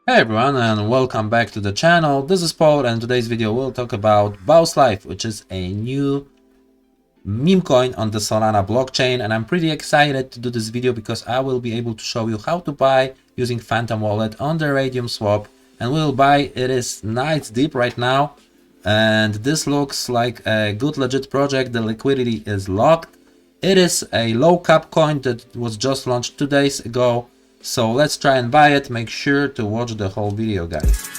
Hey everyone, and welcome back to the channel. This is Paul, and today's video we'll talk about BOU'S Life, which is a new meme coin on the Solana blockchain. And I'm pretty excited to do this video because I will be able to show you how to buy using Phantom Wallet on the RAYDIUM swap. And we'll buy, it is nights deep right now, and this looks like a good legit project. The liquidity is locked. It is a low cap coin that was just launched 2 days ago. So let's try and buy it. Make sure to watch the whole video, guys.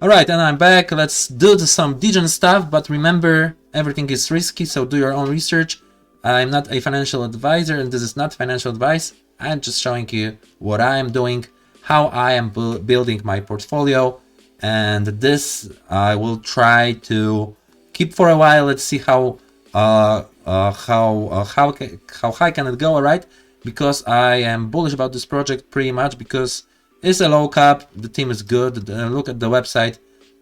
Alright, and I'm back. Let's do some Degen stuff, but remember, everything is risky, so do your own research. I'm not a financial advisor, and this is not financial advice. I'm just showing you what I am doing, how I am building my portfolio, and this I will try to keep for a while. Let's see how high can it go, alright? Because I am bullish about this project pretty much because it's a low cap, the team is good, look at the website,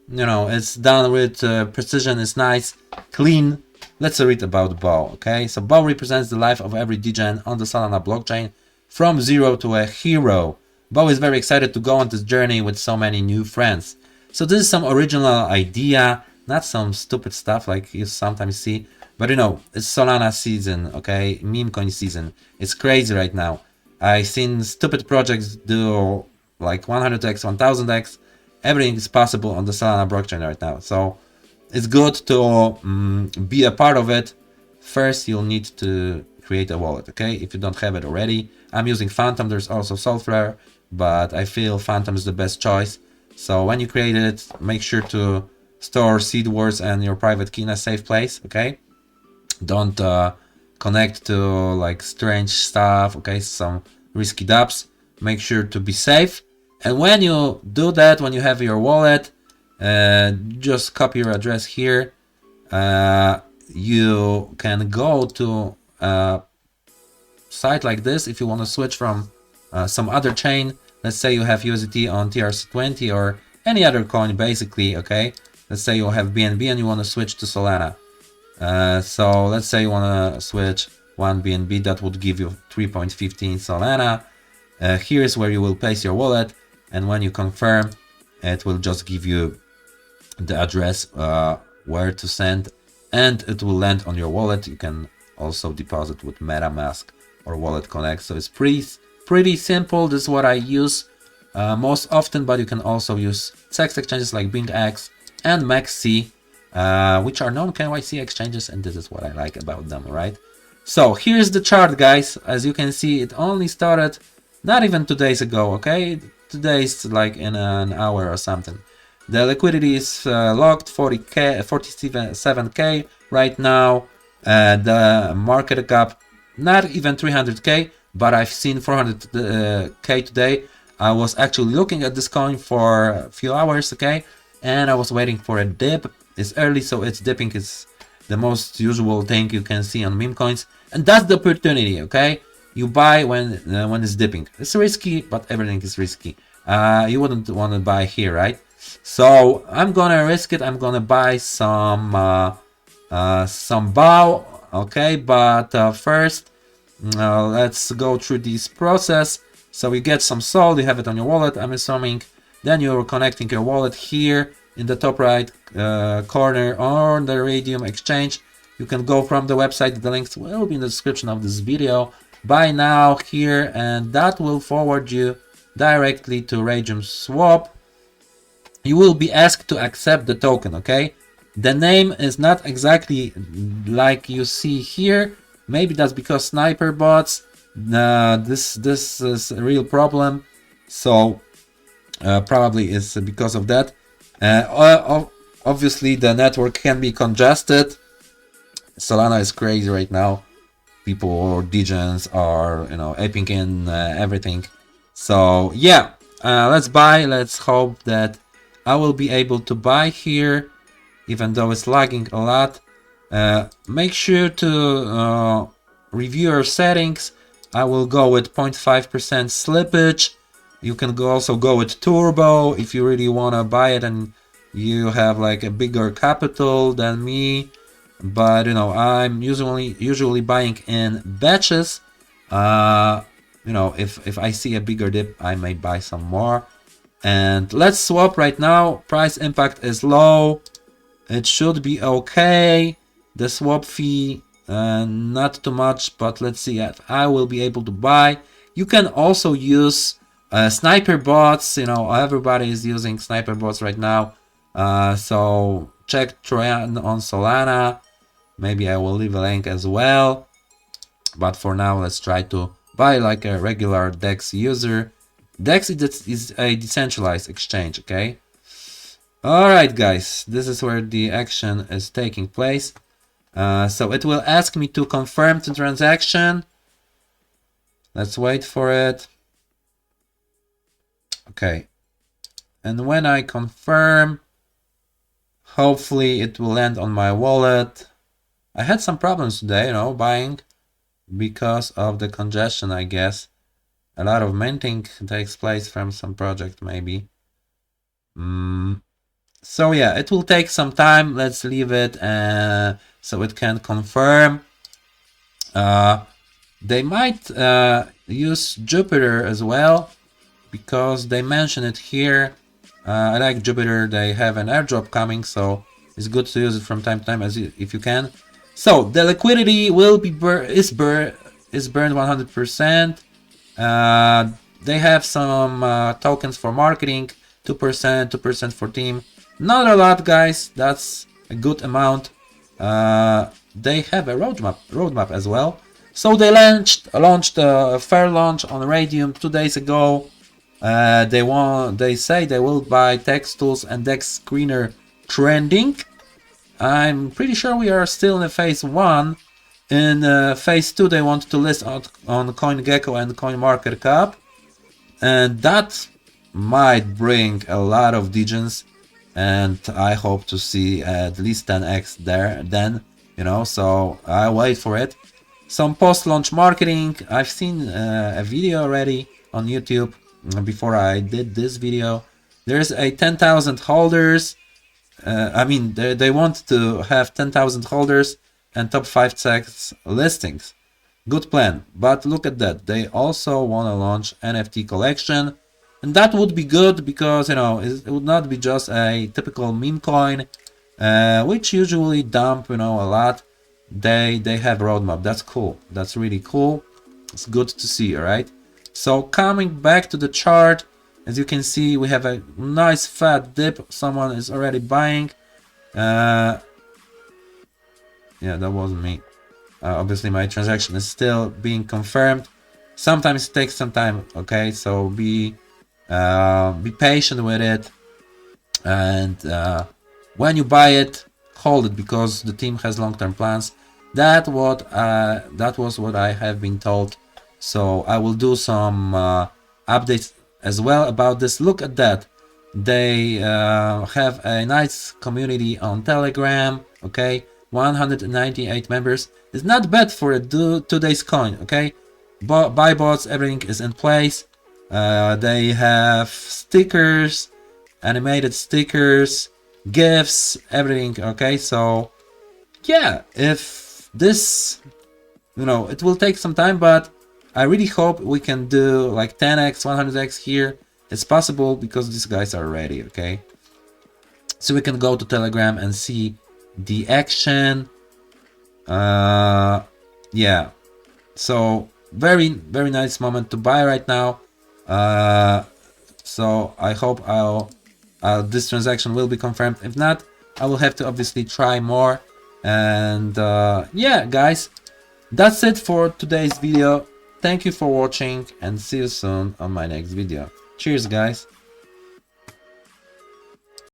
you know, it's done with precision, it's nice, clean. Let's read about BOU, okay? So BOU represents the life of every Degen on the Solana blockchain, from zero to a hero. BOU is very excited to go on this journey with so many new friends. So this is some original idea, not some stupid stuff like you sometimes see, but you know, it's Solana season, okay? Meme coin season. It's crazy right now. I've seen stupid projects do like 100x, 1000x. Everything is possible on the Solana blockchain right now. So it's good to be a part of it. First, you'll need to create a wallet, okay? If you don't have it already. I'm using Phantom. There's also Soulflare, but I feel Phantom is the best choice. So when you create it, make sure to store seed words and your private key in a safe place, okay? Don't connect to like strange stuff, okay? Some risky dApps. Make sure to be safe. And when you do that, when you have your wallet, just copy your address here. You can go to a site like this if you want to switch from some other chain. Let's say you have USDT on TRC20 or any other coin, basically, okay? Let's say you have BNB and you want to switch to Solana. So let's say you want to switch one BNB, that would give you 3.15 Solana. Here's where you will place your wallet, and when you confirm, it will just give you the address where to send, and it will land on your wallet. You can also deposit with MetaMask or Wallet Connect. So it's pretty simple. This is what I use most often, but you can also use text exchanges like BingX and MEXC, which are non-KYC exchanges, and this is what I like about them, right? So here's the chart, guys. As you can see, it only started not even 2 days ago, okay? Today's like in an hour or something. The liquidity is locked, 40k, 47k right now. The market cap, not even 300k, but I've seen 400k today. I was actually looking at this coin for a few hours, okay? And I was waiting for a dip. It's early, so it's dipping. It's the most usual thing you can see on meme coins. And that's the opportunity, okay? You buy when it's dipping. It's risky, but everything is risky. You wouldn't want to buy here, right? So I'm gonna risk it. I'm gonna buy some BOU, okay? But first, let's go through this process. So you get some SOL, you have it on your wallet, I'm assuming. Then you're connecting your wallet here in the top right corner on the RAYDIUM exchange. You can go from the website. The links will be in the description of this video. Buy now here, and that will forward you directly to RAYDIUM swap. You will be asked to accept the token, okay? The name is not exactly like you see here. Maybe that's because sniper bots. This is a real problem. So probably is because of that. Obviously the network can be congested. Solana is crazy right now. People or Degens are, you know, aping in everything. So yeah, let's buy. Let's hope that I will be able to buy here, even though it's lagging a lot. Make sure to review your settings. I will go with 0.5% slippage. You can also go with turbo if you really want to buy it and you have like a bigger capital than me, but you know, I'm usually buying in batches. You know, if I see a bigger dip, I may buy some more. And let's swap right now. Price impact is low. It should be okay. The swap fee, not too much, but let's see if I will be able to buy. You can also use sniper bots. You know, everybody is using sniper bots right now. So check Trojan on Solana. Maybe I will leave a link as well. But for now, let's try to buy like a regular DEX user. DEX is a decentralized exchange, okay? Alright guys, this is where the action is taking place. So it will ask me to confirm the transaction. Let's wait for it. Okay. And when I confirm, hopefully it will land on my wallet. I had some problems today, you know, buying because of the congestion, I guess. A lot of minting takes place from some project, maybe. So yeah, it will take some time. Let's leave it so it can confirm. They might use Jupiter as well, because they mention it here. I like Jupiter. They have an airdrop coming, so it's good to use it from time to time if you can. So the liquidity will be is burned 100%. They have some tokens for marketing, 2% for team. Not a lot, guys. That's a good amount. They have a roadmap as well. So they launched a fair launch on RAYDIUM 2 days ago. They say they will buy text tools and DEX Screener trending. I'm pretty sure we are still in phase 1. In phase 2, they want to list on CoinGecko and CoinMarketCap, and that might bring a lot of Degens, and I hope to see at least 10x there then, you know, so I wait for it. Some post-launch marketing. I've seen a video already on YouTube before I did this video. There's a 10,000 holders. I mean, they want to have 10,000 holders and top 5 seconds listings. Good plan. But look at that. They also want to launch NFT collection. And that would be good because, you know, it would not be just a typical meme coin, which usually dump, you know, a lot. They have a roadmap. That's cool. That's really cool. It's good to see, all right? So coming back to the chart, as you can see, we have a nice fat dip. Someone is already buying. Yeah, that wasn't me. Obviously, my transaction is still being confirmed. Sometimes it takes some time, okay? So be patient with it. And when you buy it, hold it because the team has long-term plans. That was what I have been told. So I will do some updates as well about this. Look at that. They have a nice community on Telegram, okay? 198 members. It's not bad for a 2 days coin, okay? Buy bots, everything is in place. They have stickers, animated stickers, gifts, everything, okay? So yeah, if this, you know, it will take some time, but I really hope we can do like 10x, 100x here. It's possible because these guys are ready, okay? So we can go to Telegram and see the action. Yeah, so very nice moment to buy right now. So I hope this transaction will be confirmed. If not, I will have to obviously try more. And yeah, guys, that's it for today's video. Thank you for watching and see you soon on my next video. Cheers, guys.